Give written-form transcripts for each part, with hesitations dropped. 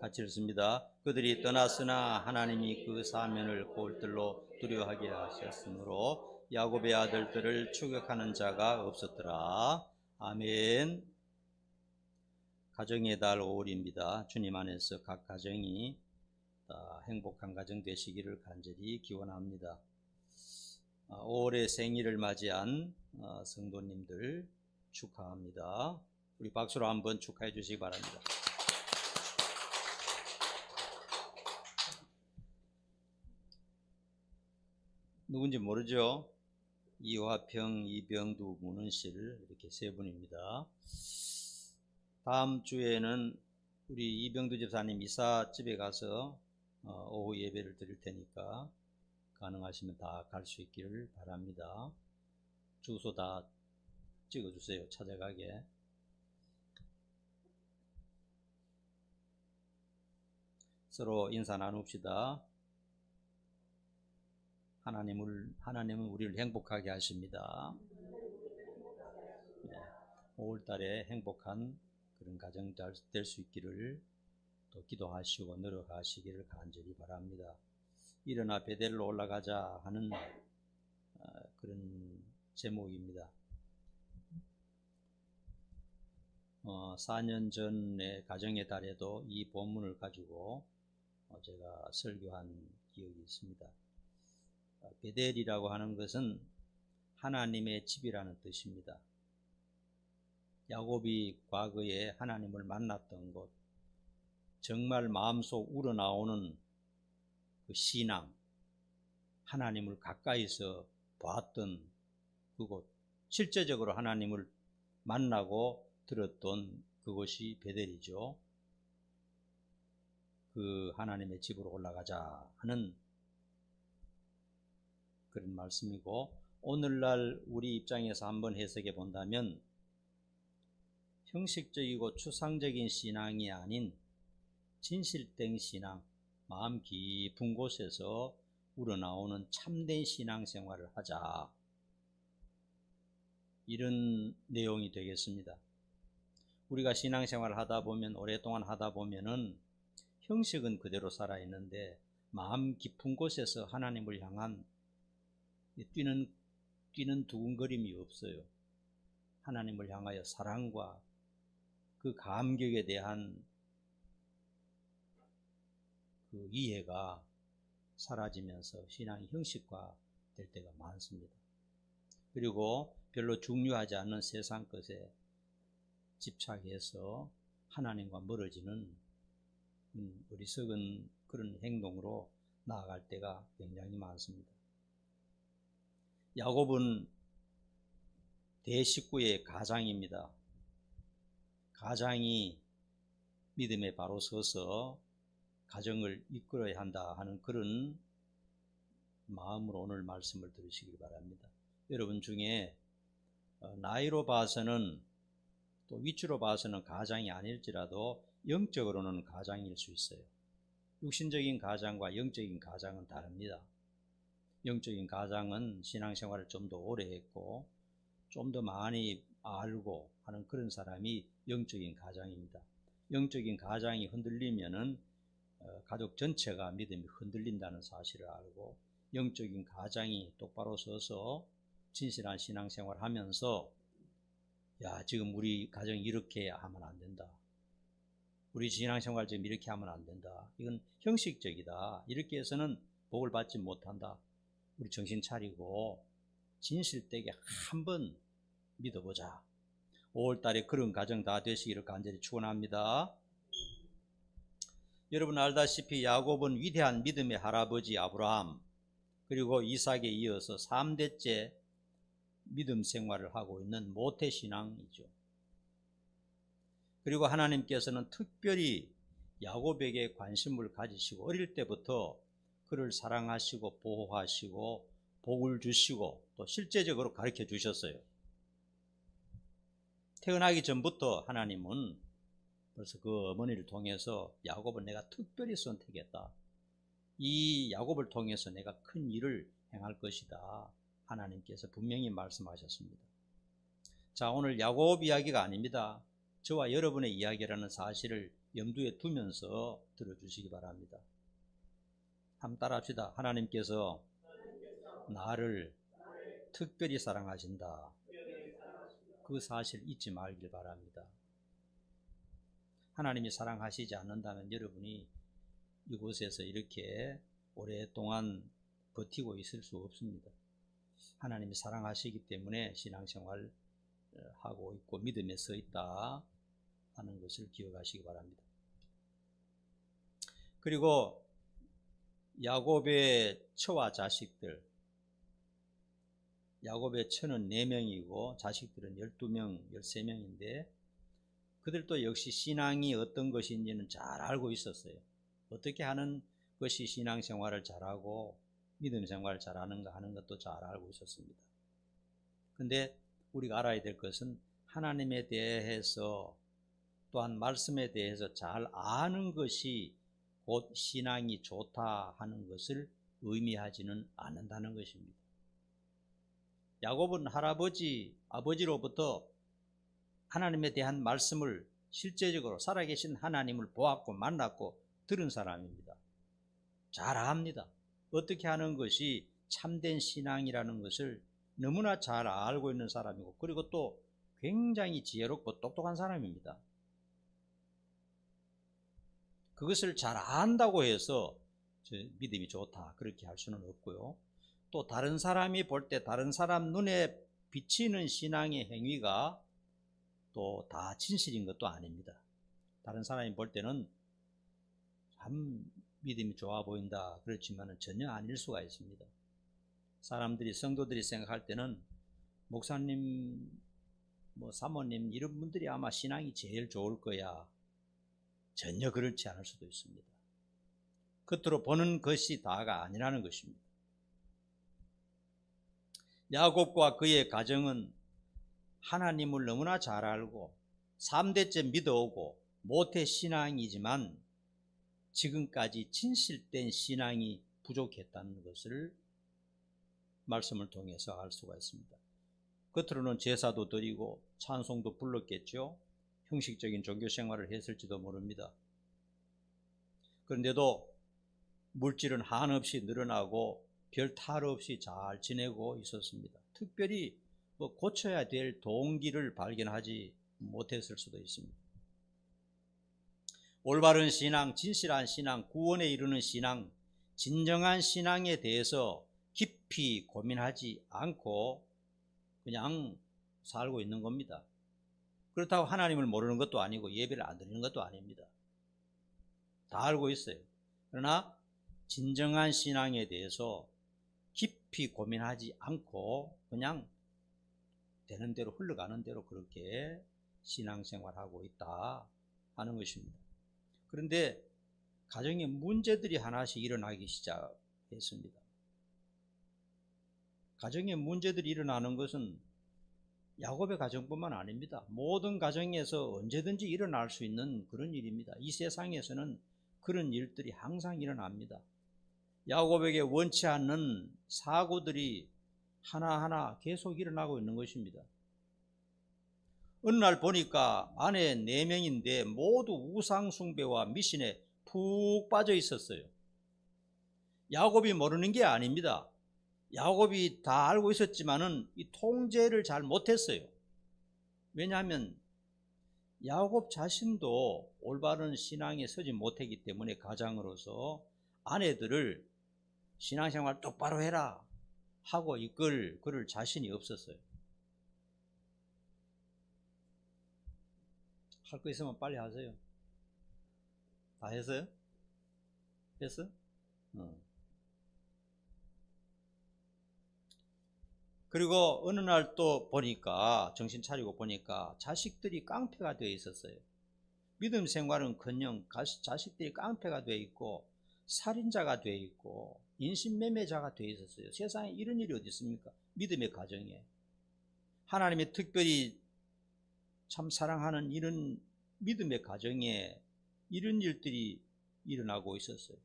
같이 읽습니다. 그들이 떠났으나 하나님이 그 사면을 그들로 두려워하게 하셨으므로 야곱의 아들들을 추격하는 자가 없었더라. 아멘. 가정의 달 5월입니다. 주님 안에서 각 가정이 행복한 가정 되시기를 간절히 기원합니다. 5월의 생일을 맞이한 성도님들 축하합니다. 우리 박수로 한번 축하해 주시기 바랍니다. 누군지 모르죠? 이화평, 이병두, 문은실 이렇게 세 분입니다. 다음 주에는 우리 이병두 집사님 이사집에 가서 오후 예배를 드릴 테니까 가능하시면 다 갈 수 있기를 바랍니다. 주소 다 찍어주세요. 찾아가게. 서로 인사 나눕시다. 하나님은 우리를 행복하게 하십니다. 5월 달에 행복한 그런 가정 될 수 있기를 또 기도하시고 노력하시기를 간절히 바랍니다. 일어나 베델로 올라가자 하는 그런 제목입니다. 4년 전에 가정의 달에도 이 본문을 가지고 제가 설교한 기억이 있습니다. 베델이라고 하는 것은 하나님의 집이라는 뜻입니다. 야곱이 과거에 하나님을 만났던 곳, 정말 마음속 우러나오는 그 신앙, 하나님을 가까이서 봤던 그곳, 실제적으로 하나님을 만나고 들었던 그곳이 베델이죠. 그 하나님의 집으로 올라가자 하는 그런 말씀이고, 오늘날 우리 입장에서 한번 해석해 본다면 형식적이고 추상적인 신앙이 아닌 진실된 신앙, 마음 깊은 곳에서 우러나오는 참된 신앙생활을 하자, 이런 내용이 되겠습니다. 우리가 신앙생활을 하다 보면, 오랫동안 하다 보면은 형식은 그대로 살아있는데 마음 깊은 곳에서 하나님을 향한 뛰는 두근거림이 없어요. 하나님을 향하여 사랑과 그 감격에 대한 그 이해가 사라지면서 신앙이 형식화 될 때가 많습니다. 그리고 별로 중요하지 않는 세상 것에 집착해서 하나님과 멀어지는 어리석은 그런 행동으로 나아갈 때가 굉장히 많습니다. 야곱은 대식구의 가장입니다. 가장이 믿음에 바로 서서 가정을 이끌어야 한다 하는 그런 마음으로 오늘 말씀을 들으시길 바랍니다. 여러분 중에 나이로 봐서는, 또 위치로 봐서는 가장이 아닐지라도 영적으로는 가장일 수 있어요. 육신적인 가장과 영적인 가장은 다릅니다. 영적인 가장은 신앙생활을 좀 더 오래 했고 좀 더 많이 알고 하는 그런 사람이 영적인 가장입니다. 영적인 가장이 흔들리면은 가족 전체가 믿음이 흔들린다는 사실을 알고, 영적인 가장이 똑바로 서서 진실한 신앙생활을 하면서, 야, 지금 우리 가정이 이렇게 하면 안 된다, 우리 신앙생활 지금 이렇게 하면 안 된다, 이건 형식적이다, 이렇게 해서는 복을 받지 못한다, 우리 정신 차리고 진실되게 한번 믿어보자. 5월달에 그런 가정 다 되시기를 간절히 축원합니다. 여러분 알다시피 야곱은 위대한 믿음의 할아버지 아브라함, 그리고 이삭에 이어서 3대째 믿음 생활을 하고 있는 모태신앙이죠. 그리고 하나님께서는 특별히 야곱에게 관심을 가지시고 어릴 때부터 그를 사랑하시고 보호하시고 복을 주시고 또 실제적으로 가르쳐 주셨어요. 태어나기 전부터 하나님은 벌써 그 어머니를 통해서 야곱을 내가 특별히 선택했다, 이 야곱을 통해서 내가 큰 일을 행할 것이다, 하나님께서 분명히 말씀하셨습니다. 자, 오늘 야곱 이야기가 아닙니다. 저와 여러분의 이야기라는 사실을 염두에 두면서 들어주시기 바랍니다. 한번 따라합시다. 하나님께서 나를 특별히 사랑하신다. 그 사실 잊지 말길 바랍니다. 하나님이 사랑하시지 않는다면 여러분이 이곳에서 이렇게 오랫동안 버티고 있을 수 없습니다. 하나님이 사랑하시기 때문에 신앙생활 하고 있고 믿음에 서 있다 하는 것을 기억하시기 바랍니다. 그리고 야곱의 처와 자식들, 야곱의 처는 4명이고 자식들은 12명, 13명인데 그들도 역시 신앙이 어떤 것인지는 잘 알고 있었어요. 어떻게 하는 것이 신앙생활을 잘하고 믿음생활을 잘하는가 하는 것도 잘 알고 있었습니다. 그런데 우리가 알아야 될 것은 하나님에 대해서 또한 말씀에 대해서 잘 아는 것이 곧 신앙이 좋다 하는 것을 의미하지는 않는다는 것입니다. 야곱은 아버지로부터 하나님에 대한 말씀을 실제적으로 살아계신 하나님을 보았고 만났고 들은 사람입니다. 잘 압니다. 어떻게 하는 것이 참된 신앙이라는 것을 너무나 잘 알고 있는 사람이고 그리고 또 굉장히 지혜롭고 똑똑한 사람입니다. 그것을 잘 안다고 해서 믿음이 좋다 그렇게 할 수는 없고요. 또 다른 사람이 볼 때 다른 사람 눈에 비치는 신앙의 행위가 또 다 진실인 것도 아닙니다. 다른 사람이 볼 때는 참 믿음이 좋아 보인다 그렇지만 전혀 아닐 수가 있습니다. 성도들이 생각할 때는 목사님, 사모님 이런 분들이 아마 신앙이 제일 좋을 거야. 전혀 그렇지 않을 수도 있습니다. 겉으로 보는 것이 다가 아니라는 것입니다. 야곱과 그의 가정은 하나님을 너무나 잘 알고 3대째 믿어오고 모태 신앙이지만 지금까지 진실된 신앙이 부족했다는 것을 말씀을 통해서 알 수가 있습니다. 겉으로는 제사도 드리고 찬송도 불렀겠죠. 형식적인 종교 생활을 했을지도 모릅니다. 그런데도 물질은 한없이 늘어나고 별 탈 없이 잘 지내고 있었습니다. 특별히 고쳐야 될 동기를 발견하지 못했을 수도 있습니다. 올바른 신앙, 진실한 신앙, 구원에 이르는 신앙, 진정한 신앙에 대해서 깊이 고민하지 않고 그냥 살고 있는 겁니다. 그렇다고 하나님을 모르는 것도 아니고 예배를 안 드리는 것도 아닙니다. 다 알고 있어요. 그러나 진정한 신앙에 대해서 깊이 고민하지 않고 그냥 되는 대로 흘러가는 대로 그렇게 신앙생활하고 있다 하는 것입니다. 그런데 가정에 문제들이 하나씩 일어나기 시작했습니다. 가정에 문제들이 일어나는 것은 야곱의 가정뿐만 아닙니다. 모든 가정에서 언제든지 일어날 수 있는 그런 일입니다. 이 세상에서는 그런 일들이 항상 일어납니다. 야곱에게 원치 않는 사고들이 하나하나 계속 일어나고 있는 것입니다. 어느 날 보니까 아내 4명인데 모두 우상숭배와 미신에 푹 빠져 있었어요. 야곱이 모르는 게 아닙니다. 야곱이 다 알고 있었지만은 이 통제를 잘 못했어요. 왜냐하면 야곱 자신도 올바른 신앙에 서지 못했기 때문에 가장으로서 아내들을 신앙생활 똑바로 해라 하고 이끌 그럴 자신이 없었어요. 할 거 있으면 빨리 하세요. 다 했어요? 했어? 그리고 어느 날 또 보니까 정신 차리고 보니까 자식들이 깡패가 되어 있었어요. 믿음 생활은커녕 자식들이 깡패가 되어 있고 살인자가 되어 있고 인신매매자가 되어 있었어요. 세상에 이런 일이 어디 있습니까? 믿음의 가정에 하나님이 특별히 참 사랑하는 이런 믿음의 가정에 이런 일들이 일어나고 있었어요.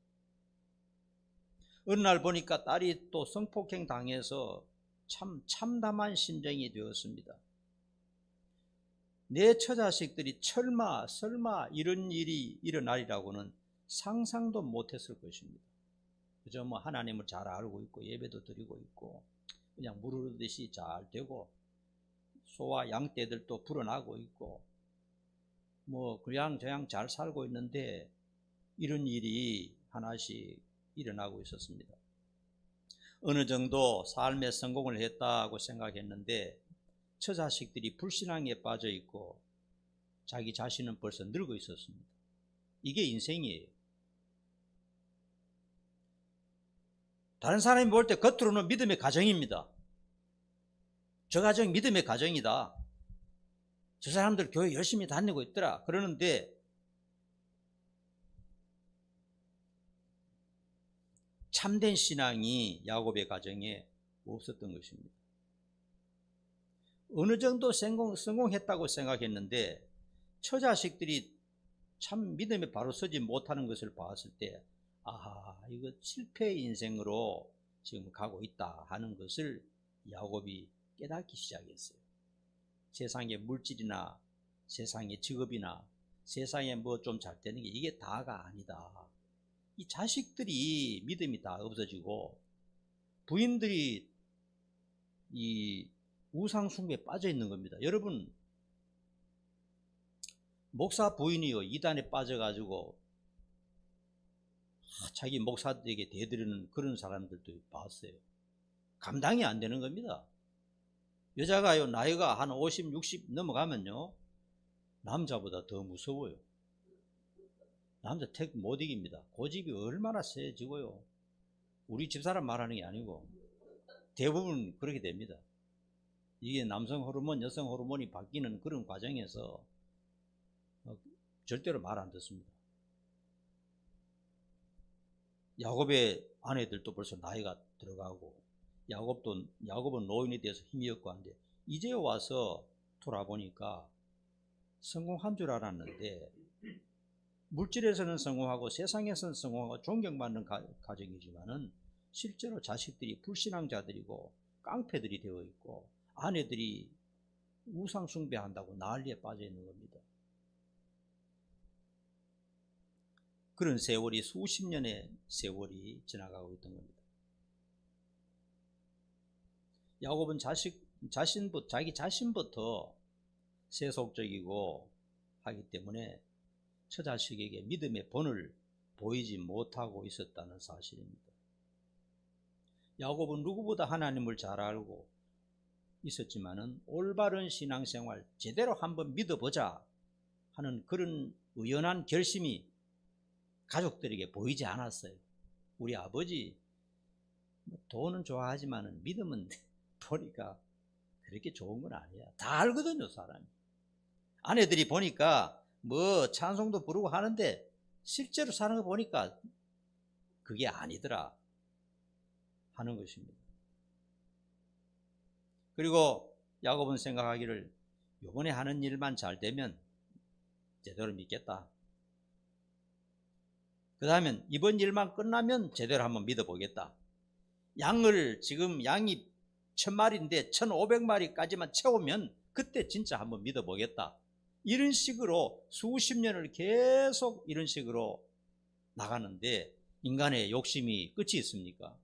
어느 날 보니까 딸이 또 성폭행 당해서 참 참담한 심정이 되었습니다. 내 처자식들이 설마 이런 일이 일어나리라고는 상상도 못했을 것입니다. 그저 뭐 하나님을 잘 알고 있고 예배도 드리고 있고 그냥 물 흐르듯이 잘 되고 소와 양떼들도 불어나고 있고 뭐 그냥 저냥 잘 살고 있는데 이런 일이 하나씩 일어나고 있었습니다. 어느 정도 삶에 성공을 했다고 생각했는데 처자식들이 불신앙에 빠져 있고 자기 자신은 벌써 늙어 있었습니다. 이게 인생이에요. 다른 사람이 볼 때 겉으로는 믿음의 가정입니다. 저 가정 믿음의 가정이다. 저 사람들 교회 열심히 다니고 있더라. 그러는데 참된 신앙이 야곱의 가정에 없었던 것입니다. 어느 정도 성공했다고 생각했는데 처자식들이 참 믿음에 바로 서지 못하는 것을 봤을 때 아하, 이거 실패의 인생으로 지금 가고 있다 하는 것을 야곱이 깨닫기 시작했어요. 세상의 물질이나 세상의 직업이나 세상에 뭐 좀 잘 되는 게 이게 다가 아니다. 이 자식들이 믿음이 다 없어지고 부인들이 이 우상 숭배에 빠져 있는 겁니다. 여러분, 목사 부인이요 이단에 빠져가지고 자기 목사들에게 대드리는 그런 사람들도 봤어요. 감당이 안 되는 겁니다. 여자가요 나이가 한 50, 60 넘어가면요 남자보다 더 무서워요. 남자 택 못 이깁니다. 고집이 얼마나 세지고요. 우리 집사람 말하는 게 아니고 대부분 그렇게 됩니다. 이게 남성 호르몬, 여성 호르몬이 바뀌는 그런 과정에서 절대로 말 안 듣습니다. 야곱의 아내들도 벌써 나이가 들어가고 야곱은 노인이 돼서 힘이 없고 한데 이제 와서 돌아보니까 성공한 줄 알았는데 물질에서는 성공하고 세상에서는 성공하고 존경받는 가정이지만은 실제로 자식들이 불신앙자들이고 깡패들이 되어 있고 아내들이 우상 숭배한다고 난리에 빠져 있는 겁니다. 그런 세월이 수십 년의 세월이 지나가고 있던 겁니다. 야곱은 자기 자신부터 세속적이고 하기 때문에 처자식에게 믿음의 본을 보이지 못하고 있었다는 사실입니다. 야곱은 누구보다 하나님을 잘 알고 있었지만은 올바른 신앙생활 제대로 한번 믿어보자 하는 그런 의연한 결심이 가족들에게 보이지 않았어요. 우리 아버지 돈은 좋아하지만은 믿음은 보니까 그렇게 좋은 건 아니야. 다 알거든요, 사람이. 아내들이 보니까 뭐 찬송도 부르고 하는데 실제로 사는 거 보니까 그게 아니더라 하는 것입니다. 그리고 야곱은 생각하기를 요번에 하는 일만 잘 되면 제대로 믿겠다. 그 다음엔 이번 일만 끝나면 제대로 한번 믿어보겠다. 지금 양이 1000마리인데 1500마리까지만 채우면 그때 진짜 한번 믿어보겠다. 이런 식으로 수십 년을 계속 이런 식으로 나가는데 인간의 욕심이 끝이 있습니까?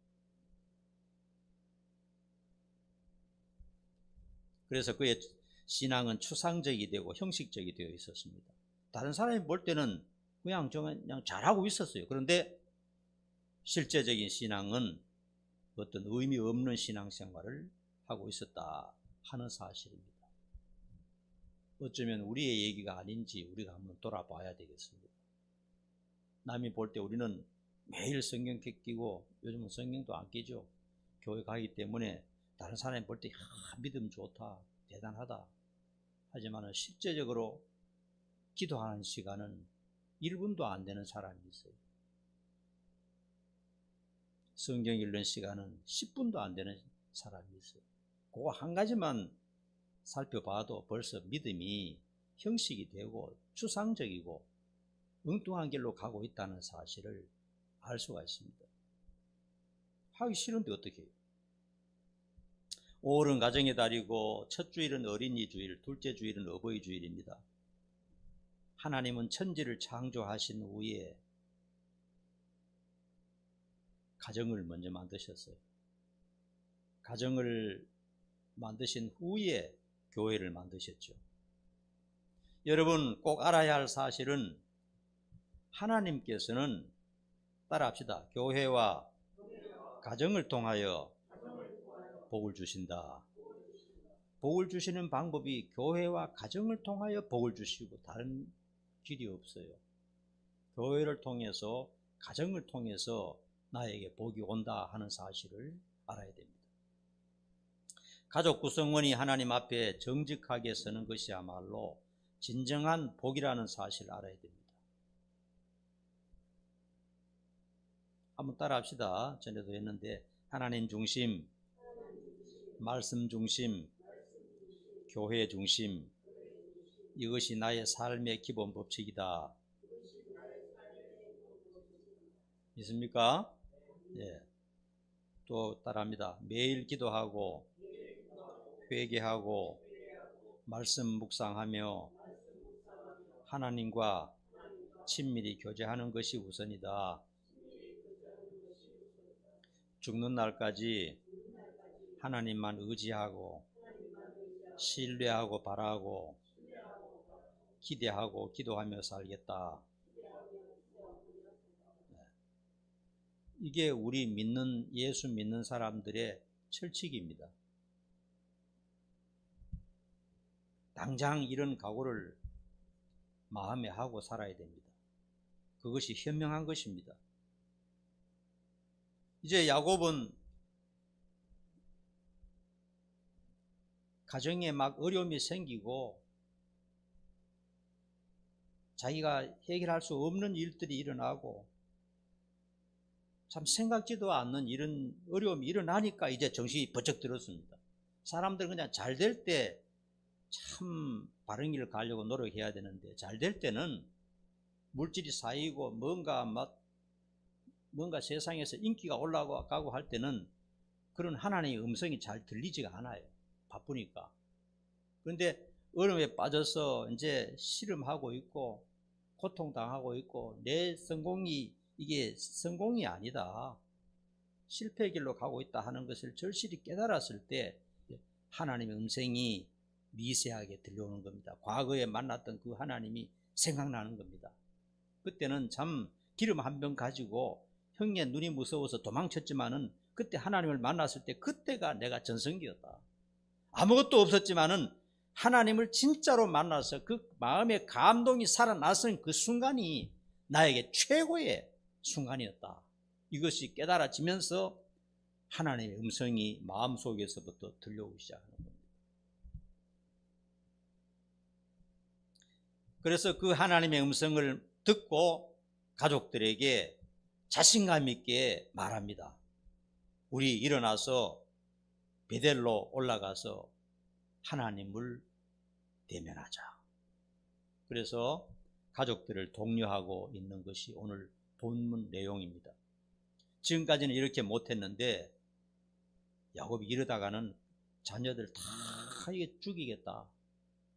그래서 그의 신앙은 추상적이 되고 형식적이 되어 있었습니다. 다른 사람이 볼 때는 그냥 잘하고 있었어요. 그런데 실제적인 신앙은 어떤 의미 없는 신앙생활을 하고 있었다 하는 사실입니다. 어쩌면 우리의 얘기가 아닌지 우리가 한번 돌아봐야 되겠습니다. 남이 볼 때 우리는 매일 성경 끼고 요즘은 성경도 안 끼죠. 교회 가기 때문에 다른 사람이 볼 때 믿음 좋다, 대단하다 하지만 실제적으로 기도하는 시간은 1분도 안 되는 사람이 있어요. 성경 읽는 시간은 10분도 안 되는 사람이 있어요. 그거 한 가지만 살펴봐도 벌써 믿음이 형식이 되고 추상적이고 엉뚱한 길로 가고 있다는 사실을 알 수가 있습니다. 하기 싫은데 어떻게 해요? 5월은 가정의 달이고 첫 주일은 어린이 주일, 둘째 주일은 어버이 주일입니다. 하나님은 천지를 창조하신 후에 가정을 먼저 만드셨어요. 가정을 만드신 후에 교회를 만드셨죠. 여러분 꼭 알아야 할 사실은 하나님께서는 따라합시다. 교회와 가정을 통하여 복을 주신다. 복을 주시는 방법이 교회와 가정을 통하여 복을 주시고 다른 길이 없어요. 교회를 통해서 가정을 통해서 나에게 복이 온다 하는 사실을 알아야 됩니다. 가족 구성원이 하나님 앞에 정직하게 서는 것이야말로 진정한 복이라는 사실을 알아야 됩니다. 한번 따라합시다. 전에도 했는데 하나님 중심, 말씀 중심, 교회 중심, 이것이 나의 삶의 기본 법칙이다. 믿습니까? 예. 또 따라합니다. 매일 기도하고 회개하고 말씀 묵상하며 하나님과 친밀히 교제하는 것이 우선이다. 죽는 날까지 하나님만 의지하고 신뢰하고 바라고 기대하고 기도하며 살겠다. 이게 우리 믿는 예수 믿는 사람들의 철칙입니다. 당장 이런 각오를 마음에 하고 살아야 됩니다. 그것이 현명한 것입니다. 이제 야곱은 가정에 막 어려움이 생기고 자기가 해결할 수 없는 일들이 일어나고 참 생각지도 않는 이런 어려움이 일어나니까 이제 정신이 번쩍 들었습니다. 사람들은 그냥 잘 될 때 참 바른 길을 가려고 노력해야 되는데 잘 될 때는 물질이 쌓이고 뭔가 세상에서 인기가 올라가고 할 때는 그런 하나님의 음성이 잘 들리지가 않아요. 바쁘니까. 그런데 어려움에 빠져서 이제 씨름하고 있고 고통당하고 있고 내 성공이 이게 성공이 아니다. 실패의 길로 가고 있다 하는 것을 절실히 깨달았을 때 하나님의 음성이 미세하게 들려오는 겁니다. 과거에 만났던 그 하나님이 생각나는 겁니다. 그때는 참 기름 한 병 가지고 형의 눈이 무서워서 도망쳤지만은 그때 하나님을 만났을 때 그때가 내가 전성기였다. 아무것도 없었지만은 하나님을 진짜로 만나서 그 마음의 감동이 살아났은 그 순간이 나에게 최고의 순간이었다. 이것이 깨달아지면서 하나님의 음성이 마음속에서부터 들려오기 시작하는 겁니다. 그래서 그 하나님의 음성을 듣고 가족들에게 자신감 있게 말합니다. 우리 일어나서 베델로 올라가서 하나님을 대면하자. 그래서 가족들을 독려하고 있는 것이 오늘 본문 내용입니다. 지금까지는 이렇게 못했는데 야곱이 이러다가는 자녀들 다 이게 죽이겠다.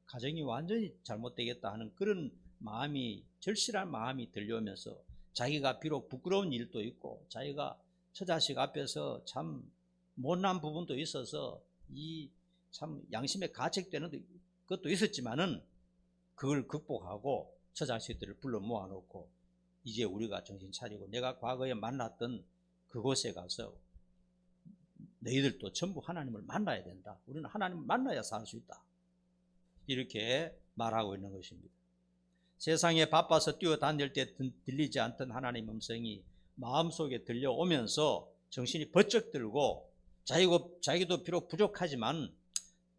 가정이 완전히 잘못되겠다 하는 그런 마음이 절실한 마음이 들려오면서 자기가 비록 부끄러운 일도 있고 자기가 처자식 앞에서 참 못난 부분도 있어서 이 참 양심에 가책되는 것도 있었지만은 그걸 극복하고 처자식들을 불러 모아놓고 이제 우리가 정신 차리고 내가 과거에 만났던 그곳에 가서 너희들도 전부 하나님을 만나야 된다. 우리는 하나님을 만나야 살 수 있다. 이렇게 말하고 있는 것입니다. 세상에 바빠서 뛰어다닐 때 들리지 않던 하나님의 음성이 마음속에 들려오면서 정신이 번쩍 들고 자기도 비록 부족하지만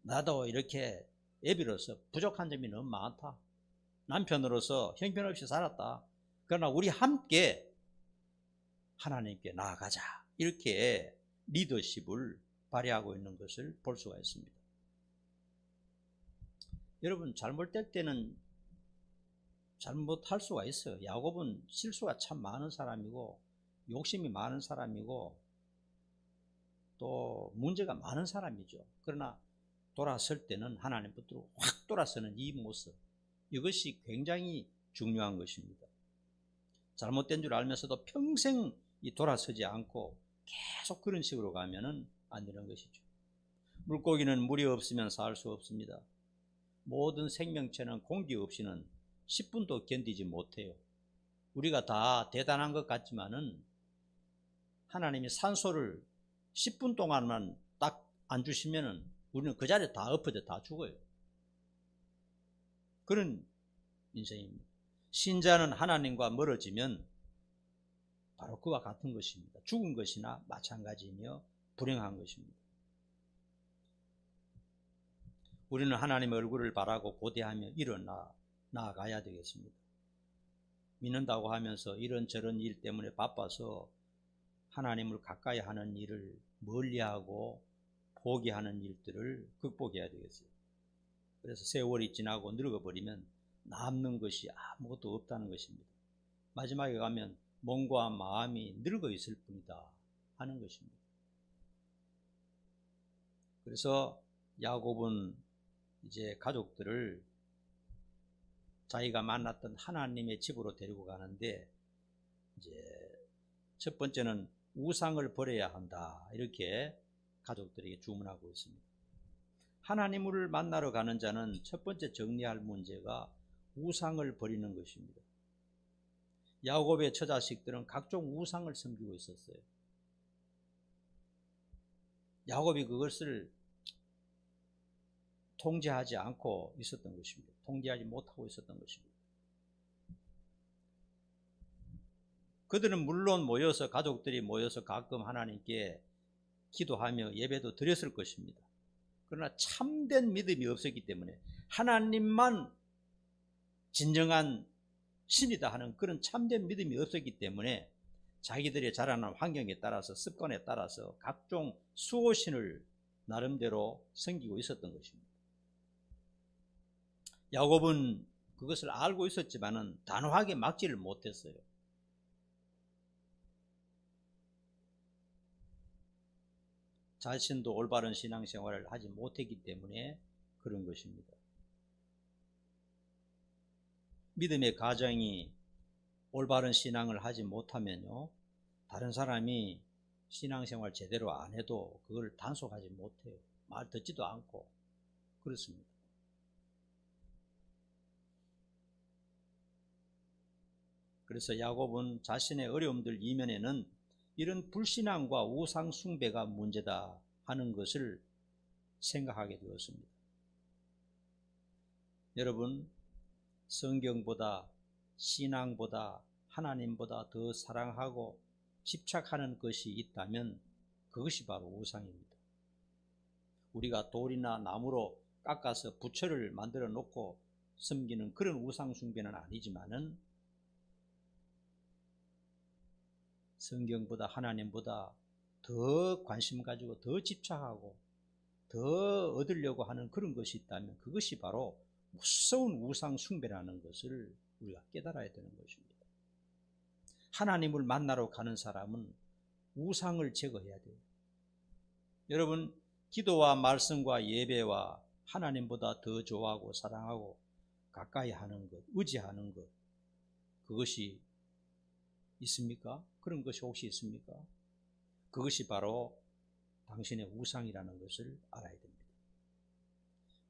나도 이렇게 애비로서 부족한 점이 너무 많다. 남편으로서 형편없이 살았다. 그러나 우리 함께 하나님께 나아가자. 이렇게 리더십을 발휘하고 있는 것을 볼 수가 있습니다. 여러분 잘못될 때는 잘못할 수가 있어요. 야곱은 실수가 참 많은 사람이고 욕심이 많은 사람이고 또 문제가 많은 사람이죠. 그러나 돌아설 때는 하나님 붙들고 확 돌아서는 이 모습, 이것이 굉장히 중요한 것입니다. 잘못된 줄 알면서도 평생 이 돌아서지 않고 계속 그런 식으로 가면은 안 되는 것이죠. 물고기는 물이 없으면 살 수 없습니다. 모든 생명체는 공기 없이는 10분도 견디지 못해요. 우리가 다 대단한 것 같지만은 하나님이 산소를 10분 동안만 딱 안 주시면은 우리는 그 자리에 다 엎어져 다 죽어요. 그런 인생입니다. 신자는 하나님과 멀어지면 바로 그와 같은 것입니다. 죽은 것이나 마찬가지이며 불행한 것입니다. 우리는 하나님의 얼굴을 바라고 고대하며 일어나 나아가야 되겠습니다. 믿는다고 하면서 이런저런 일 때문에 바빠서 하나님을 가까이 하는 일을 멀리하고 포기하는 일들을 극복해야 되겠어요. 그래서 세월이 지나고 늙어버리면 남는 것이 아무것도 없다는 것입니다. 마지막에 가면 몸과 마음이 늙어 있을 뿐이다 하는 것입니다. 그래서 야곱은 이제 가족들을 자기가 만났던 하나님의 집으로 데리고 가는데, 이제 첫 번째는 우상을 버려야 한다, 이렇게 가족들에게 주문하고 있습니다. 하나님을 만나러 가는 자는 첫 번째 정리할 문제가 우상을 버리는 것입니다. 야곱의 처자식들은 각종 우상을 섬기고 있었어요. 야곱이 그것을 통제하지 않고 있었던 것입니다. 통제하지 못하고 있었던 것입니다. 그들은 물론 모여서, 가족들이 모여서 가끔 하나님께 기도하며 예배도 드렸을 것입니다. 그러나 참된 믿음이 없었기 때문에, 하나님만 진정한 신이다 하는 그런 참된 믿음이 없었기 때문에 자기들의 자라난 환경에 따라서, 습관에 따라서 각종 수호신을 나름대로 섬기고 있었던 것입니다. 야곱은 그것을 알고 있었지만은 단호하게 막지를 못했어요. 자신도 올바른 신앙생활을 하지 못했기 때문에 그런 것입니다. 믿음의 가정이 올바른 신앙을 하지 못하면요, 다른 사람이 신앙생활 제대로 안 해도 그걸 단속하지 못해요. 말 듣지도 않고 그렇습니다. 그래서 야곱은 자신의 어려움들 이면에는 이런 불신앙과 우상 숭배가 문제다 하는 것을 생각하게 되었습니다. 여러분, 성경보다, 신앙보다, 하나님보다 더 사랑하고 집착하는 것이 있다면 그것이 바로 우상입니다. 우리가 돌이나 나무로 깎아서 부처를 만들어 놓고 섬기는 그런 우상 숭배는 아니지만은, 성경보다, 하나님보다 더 관심 가지고 더 집착하고 더 얻으려고 하는 그런 것이 있다면 그것이 바로 무서운 우상 숭배라는 것을 우리가 깨달아야 되는 것입니다. 하나님을 만나러 가는 사람은 우상을 제거해야 돼요. 여러분, 기도와 말씀과 예배와 하나님보다 더 좋아하고 사랑하고 가까이 하는 것, 의지하는 것, 그것이 있습니까? 그런 것이 혹시 있습니까? 그것이 바로 당신의 우상이라는 것을 알아야 됩니다.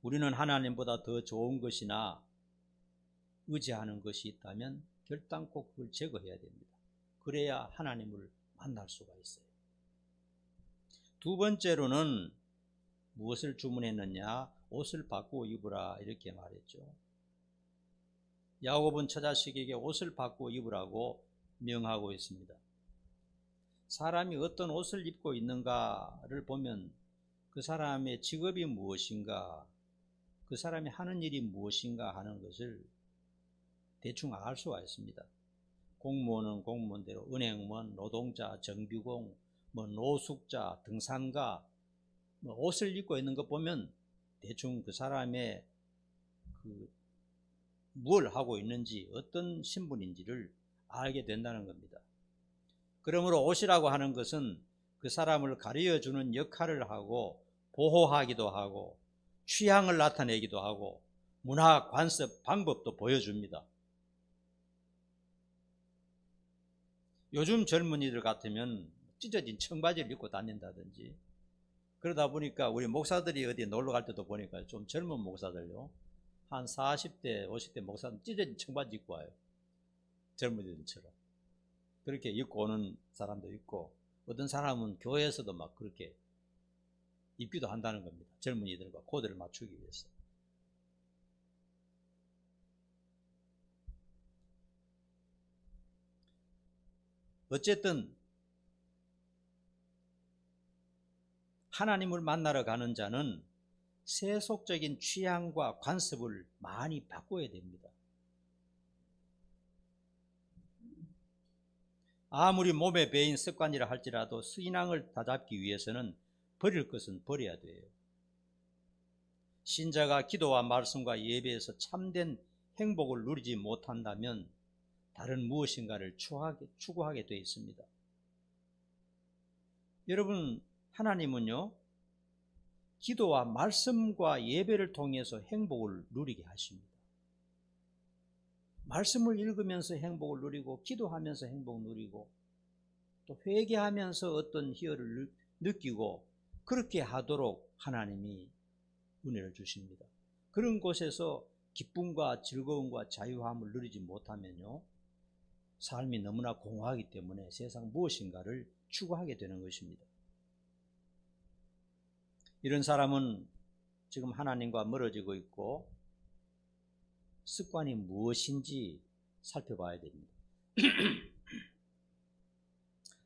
우리는 하나님보다 더 좋은 것이나 의지하는 것이 있다면 결단코 그걸 제거해야 됩니다. 그래야 하나님을 만날 수가 있어요. 두 번째로는 무엇을 주문했느냐? 옷을 바꾸어 입으라, 이렇게 말했죠. 야곱은 처자식에게 옷을 바꾸어 입으라고 명하고 있습니다. 사람이 어떤 옷을 입고 있는가를 보면 그 사람의 직업이 무엇인가, 그 사람이 하는 일이 무엇인가 하는 것을 대충 알 수가 있습니다. 공무원은 공무원대로, 은행원, 노동자, 정비공, 노숙자, 등산가, 옷을 입고 있는 것 보면 대충 그 사람의 뭘 하고 있는지, 어떤 신분인지를 알게 된다는 겁니다. 그러므로 옷이라고 하는 것은 그 그 사람을 가르쳐주는 역할을 하고 보호하기도 하고 취향을 나타내기도 하고 문화 관습 방법도 보여줍니다. 요즘 젊은이들 같으면 찢어진 청바지를 입고 다닌다든지, 그러다 보니까 우리 목사들이 어디 놀러 갈 때도 보니까 좀 젊은 목사들요, 한 40대 50대 목사는 찢어진 청바지 입고 와요. 젊은이들처럼 그렇게 입고 오는 사람도 있고, 어떤 사람은 교회에서도 막 그렇게 입기도 한다는 겁니다. 젊은이들과 코드를 맞추기 위해서. 어쨌든 하나님을 만나러 가는 자는 세속적인 취향과 관습을 많이 바꿔야 됩니다. 아무리 몸에 배인 습관이라 할지라도 신앙을 다잡기 위해서는 버릴 것은 버려야 돼요. 신자가 기도와 말씀과 예배에서 참된 행복을 누리지 못한다면 다른 무엇인가를 추구하게 되어 있습니다. 여러분, 하나님은요, 기도와 말씀과 예배를 통해서 행복을 누리게 하십니다. 말씀을 읽으면서 행복을 누리고, 기도하면서 행복을 누리고, 또 회개하면서 어떤 희열을 느끼고, 그렇게 하도록 하나님이 은혜를 주십니다. 그런 곳에서 기쁨과 즐거움과 자유함을 누리지 못하면요, 삶이 너무나 공허하기 때문에 세상 무엇인가를 추구하게 되는 것입니다. 이런 사람은 지금 하나님과 멀어지고 있고 습관이 무엇인지 살펴봐야 됩니다.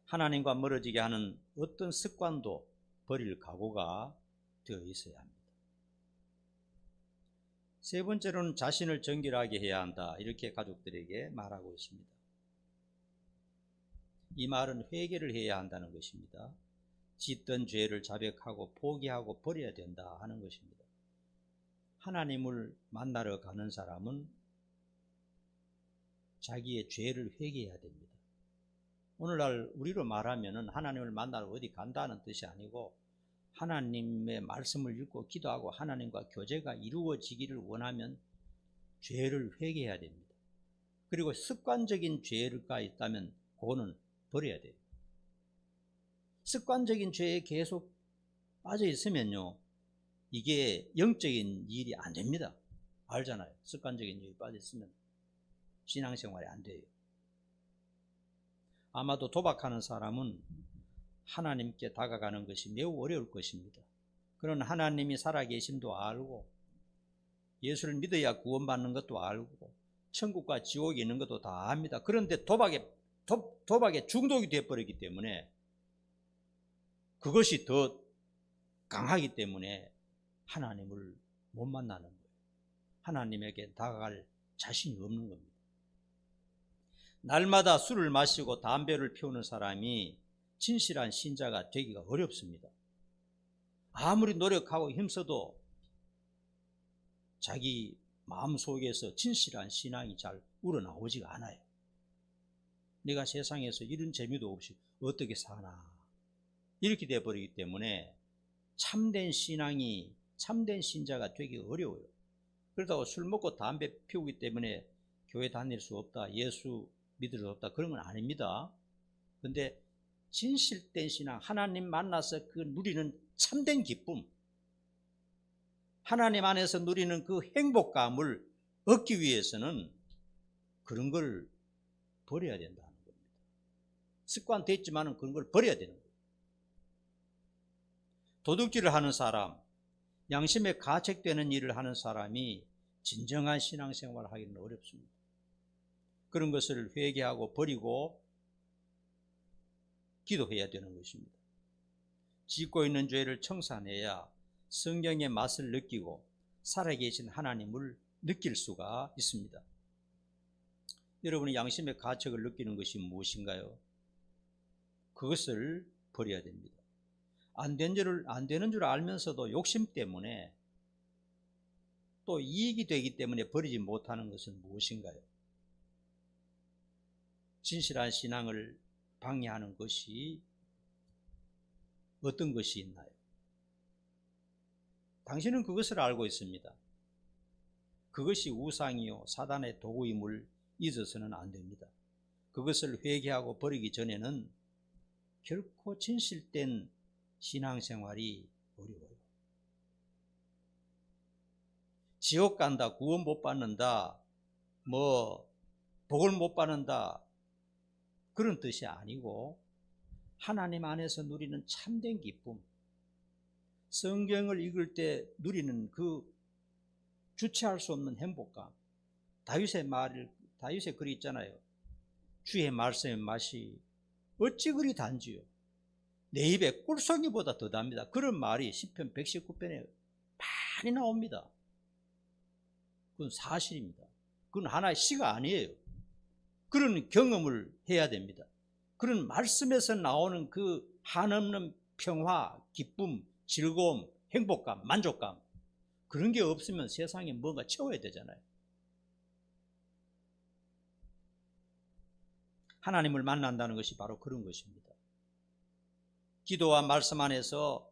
하나님과 멀어지게 하는 어떤 습관도 버릴 각오가 되어 있어야 합니다. 세 번째로는 자신을 정결하게 해야 한다, 이렇게 가족들에게 말하고 있습니다. 이 말은 회개를 해야 한다는 것입니다. 짓던 죄를 자백하고 포기하고 버려야 된다 하는 것입니다. 하나님을 만나러 가는 사람은 자기의 죄를 회개해야 됩니다. 오늘날 우리로 말하면 하나님을 만나러 어디 간다는 뜻이 아니고, 하나님의 말씀을 읽고 기도하고 하나님과 교제가 이루어지기를 원하면 죄를 회개해야 됩니다. 그리고 습관적인 죄가 있다면 그거는 버려야 돼요. 습관적인 죄에 계속 빠져 있으면요, 이게 영적인 일이 안 됩니다. 알잖아요. 습관적인 일이 빠져 있으면 신앙생활이 안 돼요. 아마도 도박하는 사람은 하나님께 다가가는 것이 매우 어려울 것입니다. 그런 하나님이 살아계심도 알고, 예수를 믿어야 구원받는 것도 알고, 천국과 지옥이 있는 것도 다 압니다. 그런데 도박에 중독이 되어버리기 때문에, 그것이 더 강하기 때문에 하나님을 못 만나는 거예요. 하나님에게 다가갈 자신이 없는 겁니다. 날마다 술을 마시고 담배를 피우는 사람이 진실한 신자가 되기가 어렵습니다. 아무리 노력하고 힘써도 자기 마음속에서 진실한 신앙이 잘 우러나오지가 않아요. 내가 세상에서 이런 재미도 없이 어떻게 사나, 이렇게 되어버리기 때문에 참된 신앙이, 참된 신자가 되기 어려워요. 그렇다고 술 먹고 담배 피우기 때문에 교회 다닐 수 없다, 예수 믿을 수 없다, 그런 건 아닙니다. 근데 진실된 신앙, 하나님 만나서 그 누리는 참된 기쁨, 하나님 안에서 누리는 그 행복감을 얻기 위해서는 그런 걸 버려야 된다는 겁니다. 습관 됐지만 그런 걸 버려야 되는 거예요. 도둑질을 하는 사람, 양심에 가책되는 일을 하는 사람이 진정한 신앙생활을 하기는 어렵습니다. 그런 것을 회개하고 버리고 기도해야 되는 것입니다. 짓고 있는 죄를 청산해야 성경의 맛을 느끼고 살아계신 하나님을 느낄 수가 있습니다. 여러분이 양심의 가책을 느끼는 것이 무엇인가요? 그것을 버려야 됩니다. 안 되는 줄 알면서도 욕심 때문에, 또 이익이 되기 때문에 버리지 못하는 것은 무엇인가요? 진실한 신앙을 방해하는 것이 어떤 것이 있나요? 당신은 그것을 알고 있습니다. 그것이 우상이요 사단의 도구임을 잊어서는 안 됩니다. 그것을 회개하고 버리기 전에는 결코 진실된 신앙생활이 어려워요. 지옥 간다, 구원 못 받는다, 복을 못 받는다, 그런 뜻이 아니고 하나님 안에서 누리는 참된 기쁨, 성경을 읽을 때 누리는 그 주체할 수 없는 행복감. 다윗의 글이 있잖아요. 주의 말씀의 맛이 어찌 그리 단지요. 내 입에 꿀송이보다 더 답니다. 그런 말이 시편 119편에 많이 나옵니다. 그건 사실입니다. 그건 하나의 시가 아니에요. 그런 경험을 해야 됩니다. 그런 말씀에서 나오는 그 한없는 평화, 기쁨, 즐거움, 행복감, 만족감, 그런 게 없으면 세상에 뭔가 채워야 되잖아요. 하나님을 만난다는 것이 바로 그런 것입니다. 기도와 말씀 안에서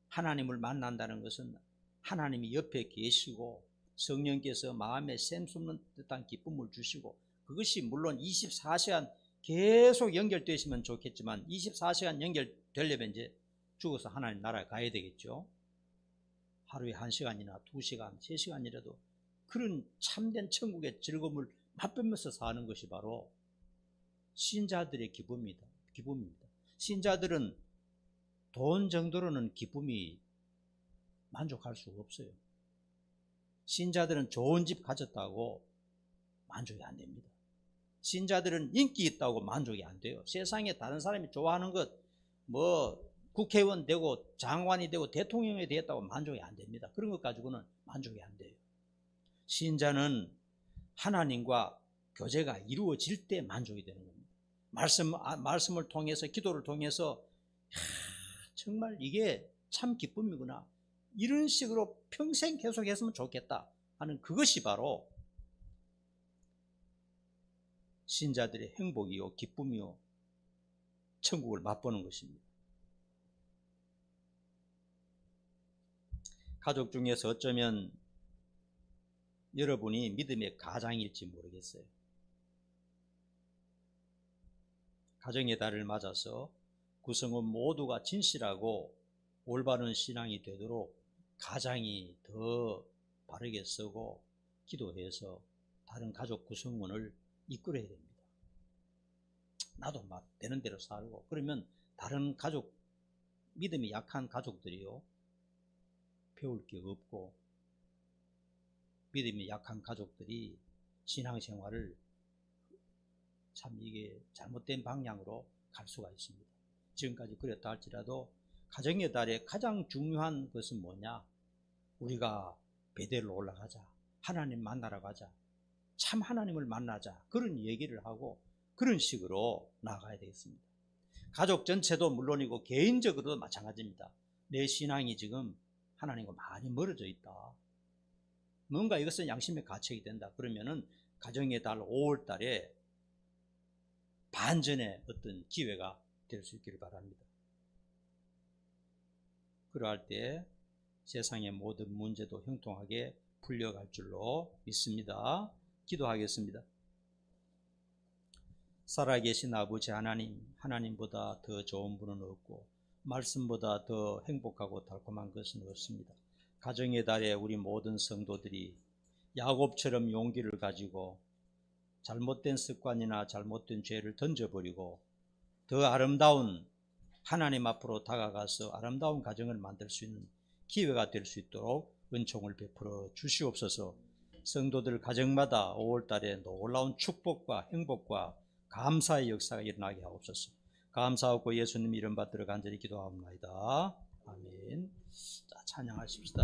하나님을 만난다는 것은 하나님이 옆에 계시고 성령께서 마음에 샘솟는 듯한 기쁨을 주시고, 그것이 물론 24시간 계속 연결되시면 좋겠지만 24시간 연결되려면 이제 죽어서 하나님 나라에 가야 되겠죠. 하루에 1시간이나 2시간, 3시간이라도 그런 참된 천국의 즐거움을 맛보면서 사는 것이 바로 신자들의 기쁨입니다. 신자들은 돈 정도로는 기쁨이 만족할 수가 없어요. 신자들은 좋은 집 가졌다고 만족이 안 됩니다. 신자들은 인기 있다고 만족이 안 돼요. 세상에 다른 사람이 좋아하는 것, 국회의원 되고 장관이 되고 대통령이 되었다고 만족이 안 됩니다. 그런 것 가지고는 만족이 안 돼요. 신자는 하나님과 교제가 이루어질 때 만족이 되는 겁니다. 말씀을 통해서, 기도를 통해서 정말 이게 참 기쁨이구나, 이런 식으로 평생 계속했으면 좋겠다 하는 그것이 바로 신자들의 행복이요 기쁨이요 천국을 맛보는 것입니다. 가족 중에서 어쩌면 여러분이 믿음의 가장일지 모르겠어요. 가정의 달을 맞아서 구성원 모두가 진실하고 올바른 신앙이 되도록 가장이 더 바르게 쓰고 기도해서 다른 가족 구성원을 이끌어야 됩니다. 나도 막 되는 대로 살고, 그러면 다른 가족, 믿음이 약한 가족들이요 배울 게 없고, 믿음이 약한 가족들이 신앙생활을 참 이게 잘못된 방향으로 갈 수가 있습니다. 지금까지 그랬다 할지라도 가정의 달에 가장 중요한 것은 뭐냐? 우리가 베델로 올라가자, 하나님 만나러 가자, 참 하나님을 만나자, 그런 얘기를 하고 그런 식으로 나가야 되겠습니다. 가족 전체도 물론이고 개인적으로도 마찬가지입니다. 내 신앙이 지금 하나님과 많이 멀어져 있다, 뭔가 이것은 양심의 가책이 된다, 그러면은 가정의 달 5월 달에 반전의 어떤 기회가 될 수 있기를 바랍니다. 그러할 때 세상의 모든 문제도 형통하게 풀려갈 줄로 믿습니다. 기도하겠습니다. 살아계신 아버지 하나님, 하나님보다 더 좋은 분은 없고 말씀보다 더 행복하고 달콤한 것은 없습니다. 가정의 달에 우리 모든 성도들이 야곱처럼 용기를 가지고 잘못된 습관이나 잘못된 죄를 던져버리고 더 아름다운 하나님 앞으로 다가가서 아름다운 가정을 만들 수 있는 기회가 될 수 있도록 은총을 베풀어 주시옵소서. 성도들 가정마다 5월달에 놀라운 축복과 행복과 감사의 역사가 일어나게 하옵소서. 감사하고 예수님 이름 받들어 간절히 기도하옵나이다. 아멘. 자, 찬양하십시다.